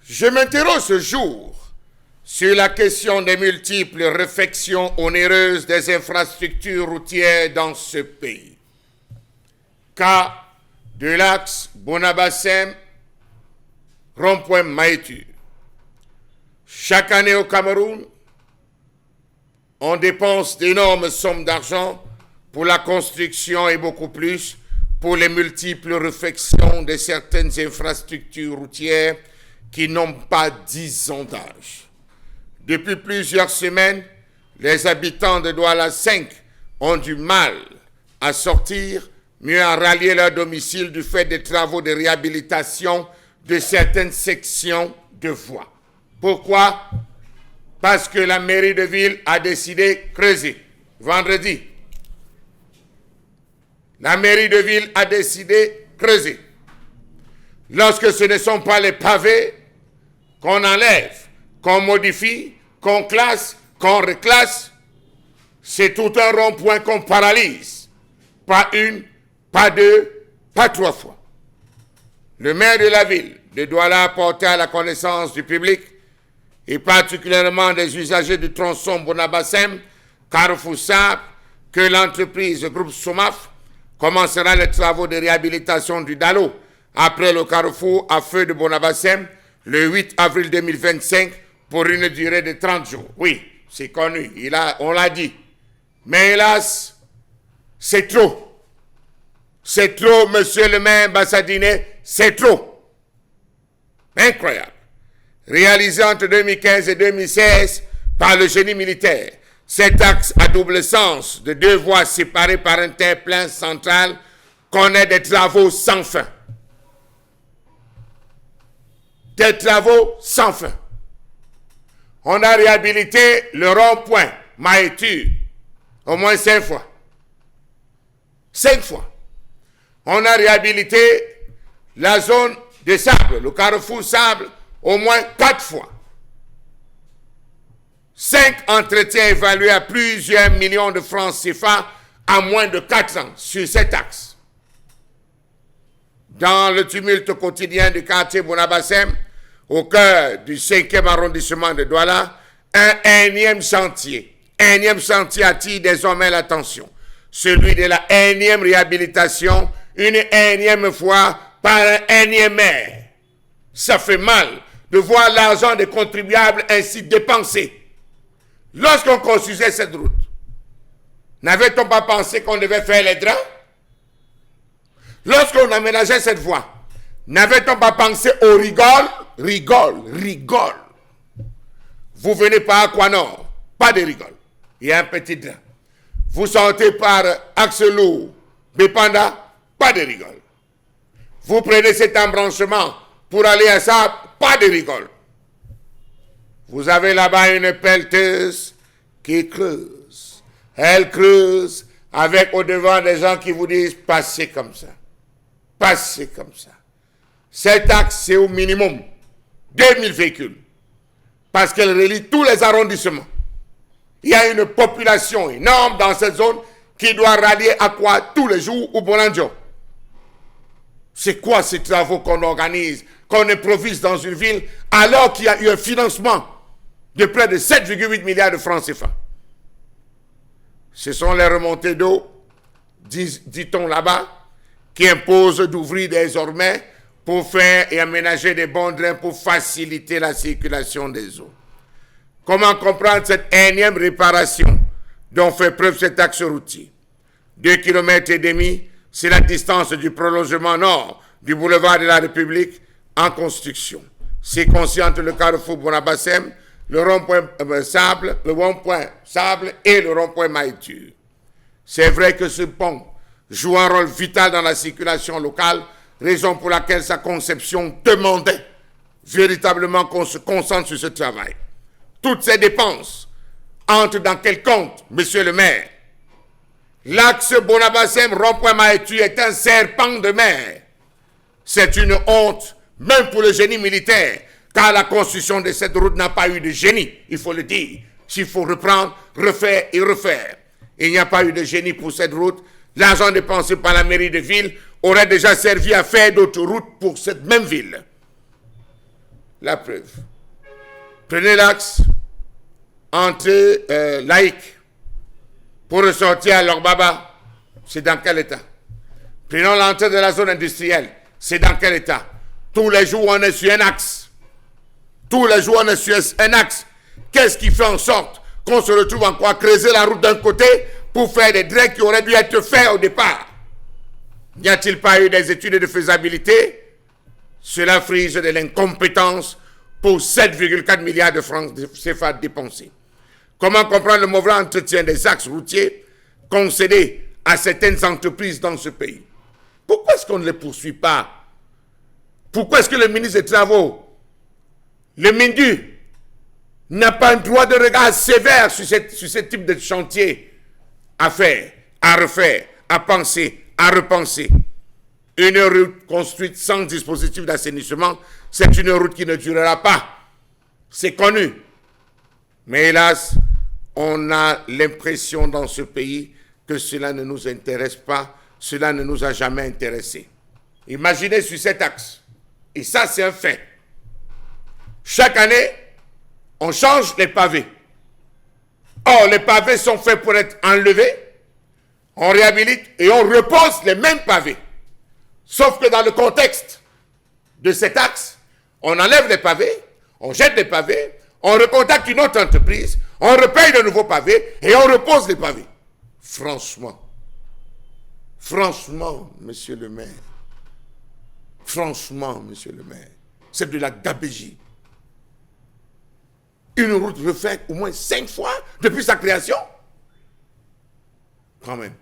Je m'interroge ce jour sur la question des multiples réfections onéreuses des infrastructures routières dans ce pays. Cas de l'axe Bonabassem, rond-point Maïtu. Chaque année au Cameroun, on dépense d'énormes sommes d'argent pour la construction et beaucoup plus pour les multiples réfections de certaines infrastructures routières qui n'ont pas 10 ans d'âge. Depuis plusieurs semaines, les habitants de Douala 5 ont du mal à sortir, mieux à rallier leur domicile du fait des travaux de réhabilitation de certaines sections de voies. Pourquoi? Parce que la mairie de ville a décidé de creuser. Vendredi, la mairie de ville a décidé de creuser. Lorsque ce ne sont pas les pavés qu'on enlève, qu'on modifie, qu'on classe, qu'on reclasse, c'est tout un rond-point qu'on paralyse. Pas une, pas deux, pas 3 fois. Le maire de la ville de Douala a porté à la connaissance du public et particulièrement des usagers du tronçon Bonabassem, Carrefour Sable, que l'entreprise groupe Somaf commencera les travaux de réhabilitation du Dalo après le carrefour à feu de Bonabassem le 8 avril 2025 pour une durée de 30 jours. Oui, c'est connu, on l'a dit. Mais hélas, c'est trop. C'est trop, monsieur le maire Bassadiné, c'est trop. Incroyable. Réalisé entre 2015 et 2016 par le génie militaire, cet axe à double sens de 2 voies séparées par un terre-plein central connaît des travaux sans fin. Des travaux sans fin. On a réhabilité le rond-point Maïtu au moins 5 fois. 5 fois. On a réhabilité la zone de sable, le carrefour sable, au moins 4 fois. 5 entretiens évalués à plusieurs millions de francs CFA en moins de 4 ans sur cet axe. Dans le tumulte quotidien du quartier Bonabassem, au cœur du 5e arrondissement de Douala, un énième chantier attire désormais l'attention. Celui de la énième réhabilitation, une énième fois par un énième maire. Ça fait mal de voir l'argent des contribuables ainsi dépensé. Lorsqu'on construisait cette route, n'avait-on pas pensé qu'on devait faire les drains? Lorsqu'on aménageait cette voie, n'avait-on pas pensé au rigole? Vous venez par Aquanor, pas de rigole. Il y a un petit drain. Vous sortez par Axelou, Bépanda, pas de rigole. Vous prenez cet embranchement pour aller à ça, pas de rigole. Vous avez là-bas une pelleteuse qui creuse. Elle creuse avec au-devant des gens qui vous disent « passez comme ça, passez comme ça ». Cet axe, c'est au minimum 2000 véhicules parce qu'elle relie tous les arrondissements. Il y a une population énorme dans cette zone qui doit rallier à quoi tous les jours au Bonanjo. C'est quoi ces travaux qu'on organise, qu'on improvise dans une ville alors qu'il y a eu un financement de près de 7,8 milliards de francs CFA? Ce sont les remontées d'eau, dit-on là-bas, qui imposent d'ouvrir désormais pour faire et aménager des bons drains pour faciliter la circulation des eaux. Comment comprendre cette énième réparation dont fait preuve cet axe routier? 2,5 km, c'est la distance du prolongement nord du boulevard de la République en construction. C'est conscient le carrefour Bonabassem, le rond-point Sable, et le rond-point Maïtu. C'est vrai que ce pont joue un rôle vital dans la circulation locale, raison pour laquelle sa conception demandait véritablement qu'on se concentre sur ce travail. Toutes ces dépenses entrent dans quel compte, monsieur le maire? L'axe Bonabassem rond-point Maïtu est un serpent de mer. C'est une honte, même pour le génie militaire, car la construction de cette route n'a pas eu de génie, il faut le dire. S'il faut reprendre, refaire et refaire. Il n'y a pas eu de génie pour cette route. L'argent dépensé par la mairie de ville aurait déjà servi à faire d'autres routes pour cette même ville. La preuve. Prenez l'axe entrée laïque pour ressortir à Lorbaba. C'est dans quel état? Prenons l'entrée de la zone industrielle. C'est dans quel état? Tous les jours, on est sur un axe. Tous les jours, on est sur un axe. Qu'est-ce qui fait en sorte qu'on se retrouve encore à creuser la route d'un côté pour faire des drains qui auraient dû être faits au départ? N'y a-t-il pas eu des études de faisabilité? Cela frise de l'incompétence pour 7,4 milliards de francs CFA dépensés. Comment comprendre le mauvais entretien des axes routiers concédés à certaines entreprises dans ce pays? Pourquoi est-ce qu'on ne les poursuit pas? Pourquoi est-ce que le ministre des Travaux, le MINDU, n'a pas un droit de regard sévère sur ce type de chantier à faire, à refaire, à penser, à repenser? Une route construite sans dispositif d'assainissement, c'est une route qui ne durera pas. C'est connu. Mais hélas, on a l'impression dans ce pays que cela ne nous intéresse pas, cela ne nous a jamais intéressés. Imaginez sur cet axe, et ça c'est un fait. Chaque année, on change les pavés. Or, les pavés sont faits pour être enlevés, on réhabilite et on repose les mêmes pavés. Sauf que dans le contexte de cet axe, on enlève les pavés, on jette les pavés, on recontacte une autre entreprise, on repaye de nouveaux pavés et on repose les pavés. Franchement, monsieur le maire, c'est de la gabegie. Une route refaite au moins 5 fois depuis sa création? Quand même.